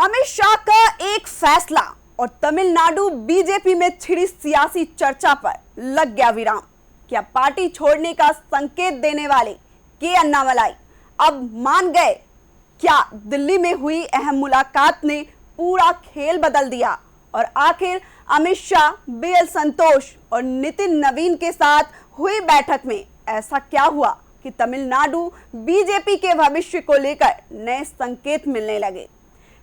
अमित शाह का एक फैसला और तमिलनाडु बीजेपी में छिड़ी सियासी चर्चा पर लग गया विराम। क्या पार्टी छोड़ने का संकेत देने वाले के अन्नामलाई अब मान गए? क्या दिल्ली में हुई अहम मुलाकात ने पूरा खेल बदल दिया? और आखिर अमित शाह, बीएल संतोष और नितिन नवीन के साथ हुई बैठक में ऐसा क्या हुआ कि तमिलनाडु बीजेपी के भविष्य को लेकर नए संकेत मिलने लगे?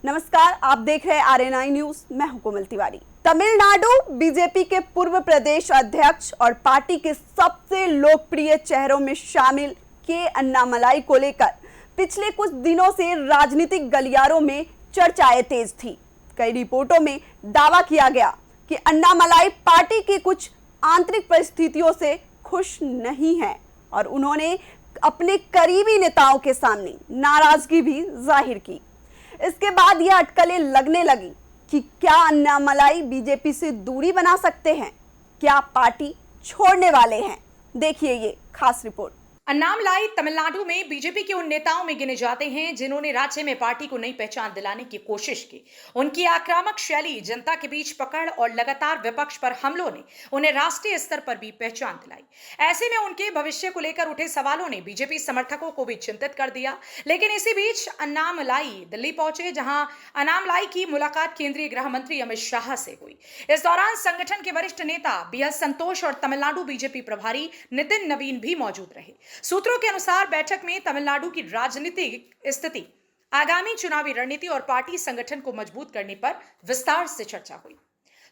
नमस्कार, आप देख रहे हैं RNI न्यूज। मैं हूं कोमल तिवारी। तमिलनाडु बीजेपी के पूर्व प्रदेश अध्यक्ष और पार्टी के सबसे लोकप्रिय चेहरों में शामिल के अन्नामलाई को लेकर पिछले कुछ दिनों से राजनीतिक गलियारों में चर्चाएं तेज थी। कई रिपोर्टों में दावा किया गया कि अन्नामलाई पार्टी की कुछ आंतरिक परिस्थितियों से खुश नहीं है और उन्होंने अपने करीबी नेताओं के सामने नाराजगी भी जाहिर की। इसके बाद यह अटकलें लगने लगी कि क्या अन्नामलाई बीजेपी से दूरी बना सकते हैं, क्या पार्टी छोड़ने वाले हैं। देखिए ये खास रिपोर्ट। अन्नामलाई तमिलनाडु में बीजेपी के उन नेताओं में गिने जाते हैं जिन्होंने राज्य में पार्टी को नई पहचान दिलाने की कोशिश की। उनकी आक्रामक शैली, जनता के बीच पकड़ और लगातार विपक्ष पर हमलों ने उन्हें राष्ट्रीय स्तर पर भी पहचान दिलाई। ऐसे में उनके भविष्य को लेकर उठे सवालों ने बीजेपी समर्थकों को भी चिंतित कर दिया। लेकिन इसी बीच अन्नामलाई दिल्ली पहुंचे, जहां अन्नामलाई की मुलाकात केंद्रीय गृह मंत्री अमित शाह से हुई। इस दौरान संगठन के वरिष्ठ नेता बीएल संतोष और तमिलनाडु बीजेपी प्रभारी नितिन नवीन भी मौजूद रहे। सूत्रों के अनुसार बैठक में तमिलनाडु की राजनीतिक स्थिति, आगामी चुनावी रणनीति और पार्टी संगठन को मजबूत करने पर विस्तार से चर्चा हुई।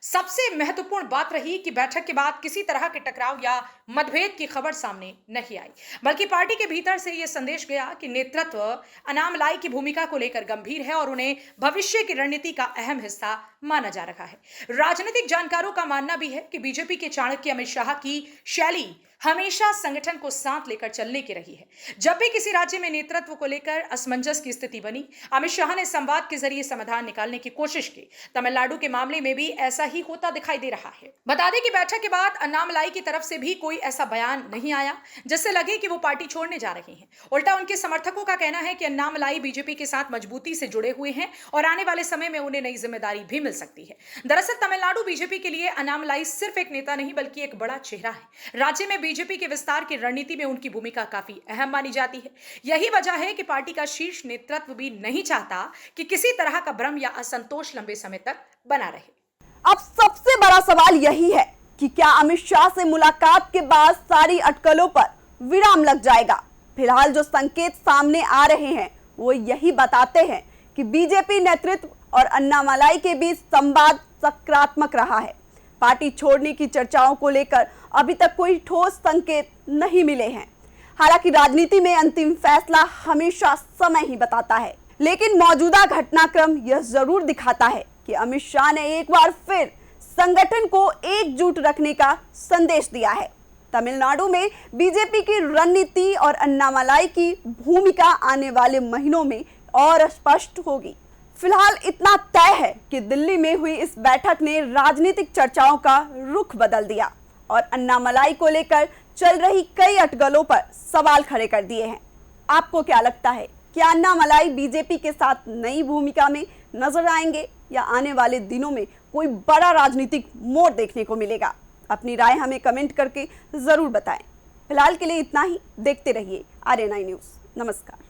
सबसे महत्वपूर्ण बात रही कि बैठक के बाद किसी तरह के टकराव या मतभेद की खबर सामने नहीं आई, बल्कि पार्टी के भीतर से यह संदेश गया कि नेतृत्व अन्नामलाई की भूमिका को लेकर गंभीर है और उन्हें भविष्य की रणनीति का अहम हिस्सा माना जा रहा है। राजनीतिक जानकारों का मानना भी है कि बीजेपी के चाणक्य अमित शाह की शैली हमेशा संगठन को साथ लेकर चलने की रही है। जब भी किसी राज्य में नेतृत्व को लेकर असमंजस की स्थिति बनी, अमित शाह ने संवाद के जरिए समाधान निकालने की कोशिश की। तमिलनाडु के मामले में भी ऐसा ही होता दिखाई दे रहा है। बता दें कि बैठक के बाद अन्नामलाई की तरफ से भी कोई ऐसा बयान नहीं आया जिससे लगे कि वो पार्टी छोड़ने जा रहे हैं। उल्टा उनके समर्थकों का कहना है कि अन्नामलाई बीजेपी के साथ मजबूती से जुड़े हुए हैं और आने वाले समय में उन्हें नई जिम्मेदारी भी मिल सकती है। दरअसल तमिलनाडु बीजेपी के लिए अन्नामलाई सिर्फ एक नेता नहीं बल्कि एक बड़ा चेहरा है। राज्य में बीजेपी के विस्तार की रणनीति में उनकी भूमिका काफी अहम मानी जाती है। यही वजह है कि पार्टी का शीर्ष नेतृत्व भी नहीं चाहता कि किसी तरह का भ्रम या असंतोष लंबे समय तक बना रहे। अब सबसे बड़ा सवाल यही है कि क्या अमित शाह से मुलाकात के बाद सारी अटकलों पर विराम लग जाएगा? फिलहाल जो संकेत सामने आ रहे हैं वो यही बताते हैं कि बीजेपी नेतृत्व और अन्नामलाई के बीच संवाद सकारात्मक रहा है। पार्टी छोड़ने की चर्चाओं को लेकर अभी तक कोई ठोस संकेत नहीं मिले हैं। हालांकि राजनीति में अंतिम फैसला हमेशा समय ही बताता है, लेकिन मौजूदा घटनाक्रम यह जरूर दिखाता है कि अमित शाह ने एक बार फिर संगठन को एकजुट रखने का संदेश दिया है। तमिलनाडु में बीजेपी की रणनीति और अन्नामलाई की भूमिका आने वाले महीनों में और स्पष्ट होगी। फिलहाल इतना तय है कि दिल्ली में हुई इस बैठक ने राजनीतिक चर्चाओं का रुख बदल दिया और अन्नामलाई को लेकर चल रही कई अटकलों पर सवाल खड़े कर दिए हैं। आपको क्या लगता है, क्या अन्नामलाई बीजेपी के साथ नई भूमिका में नजर आएंगे या आने वाले दिनों में कोई बड़ा राजनीतिक मोड़ देखने को मिलेगा? अपनी राय हमें कमेंट करके जरूर बताएं। फिलहाल के लिए इतना ही। देखते रहिए RNI न्यूज। नमस्कार।